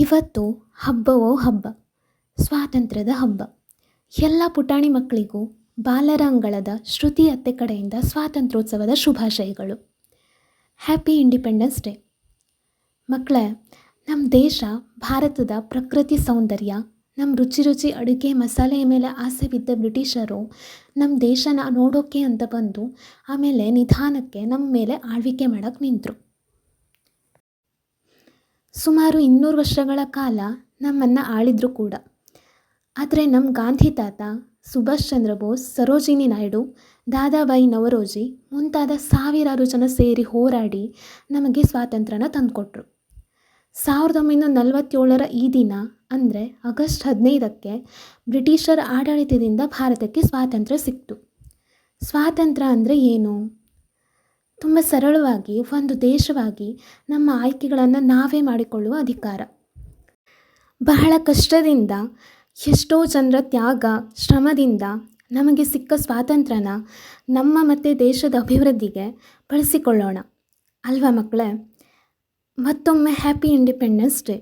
ಇವತ್ತು ಹಬ್ಬವೋ ಹಬ್ಬ, ಸ್ವಾತಂತ್ರ್ಯದ ಹಬ್ಬ. ಎಲ್ಲ ಪುಟಾಣಿ ಮಕ್ಕಳಿಗೂ ಬಾಲರ ಅಂಗಳದ ಶ್ರುತಿ ಅತ್ತೆ ಕಡೆಯಿಂದ ಸ್ವಾತಂತ್ರ್ಯೋತ್ಸವದ ಶುಭಾಶಯಗಳು. Happy independence day. ಮಕ್ಕಳೇ, ನಮ್ಮ ದೇಶ ಭಾರತದ ಪ್ರಕೃತಿ ಸೌಂದರ್ಯ, ನಮ್ಮ ರುಚಿ ರುಚಿ ಅಡುಗೆ ಮಸಾಲೆಯ ಮೇಲೆ ಆಸೆ ಬಿದ್ದ ಬ್ರಿಟಿಷರು ನಮ್ಮ ದೇಶನ ನೋಡೋಕ್ಕೆ ಅಂತ ಬಂದು ಆಮೇಲೆ ನಿಧಾನಕ್ಕೆ ನಮ್ಮ ಮೇಲೆ ಆಳ್ವಿಕೆ ಮಾಡೋಕ್ಕೆ ನಿಂತರು. ಸುಮಾರು 200 ವರ್ಷಗಳ ಕಾಲ ನಮ್ಮನ್ನು ಆಳಿದ್ರು ಕೂಡ. ಆದರೆ ನಮ್ಮ ಗಾಂಧಿ ತಾತ, ಸುಭಾಷ್ ಚಂದ್ರ ಬೋಸ್, ಸರೋಜಿನಿ ನಾಯ್ಡು, ದಾದಾಬಾಯಿ ನವರೋಜಿ ಮುಂತಾದ ಸಾವಿರಾರು ಜನ ಸೇರಿ ಹೋರಾಡಿ ನಮಗೆ ಸ್ವಾತಂತ್ರ್ಯನ ತಂದುಕೊಟ್ರು. 1947ರ ಈ ದಿನ ಅಂದರೆ ಆಗಸ್ಟ್ 15ಕ್ಕೆ ಬ್ರಿಟಿಷರ ಆಡಳಿತದಿಂದ ಭಾರತಕ್ಕೆ ಸ್ವಾತಂತ್ರ್ಯ ಸಿಕ್ತು. ಸ್ವಾತಂತ್ರ್ಯ ಅಂದರೆ ಏನು? ತುಂಬ ಸರಳವಾಗಿ, ಒಂದು ದೇಶವಾಗಿ ನಮ್ಮ ಆಯ್ಕೆಗಳನ್ನು ನಾವೇ ಮಾಡಿಕೊಳ್ಳುವ ಅಧಿಕಾರ. ಬಹಳ ಕಷ್ಟದಿಂದ, ಎಷ್ಟೋ ಜನರ ತ್ಯಾಗ ಶ್ರಮದಿಂದ ನಮಗೆ ಸಿಕ್ಕ ಸ್ವಾತಂತ್ರ್ಯನ ನಮ್ಮ ಮತ್ತು ದೇಶದ ಅಭಿವೃದ್ಧಿಗೆ ಬಳಸಿಕೊಳ್ಳೋಣ ಅಲ್ವಾ ಮಕ್ಕಳೇ? ಮತ್ತೊಮ್ಮೆ ಹ್ಯಾಪಿ ಇಂಡಿಪೆಂಡೆನ್ಸ್ ಡೇ.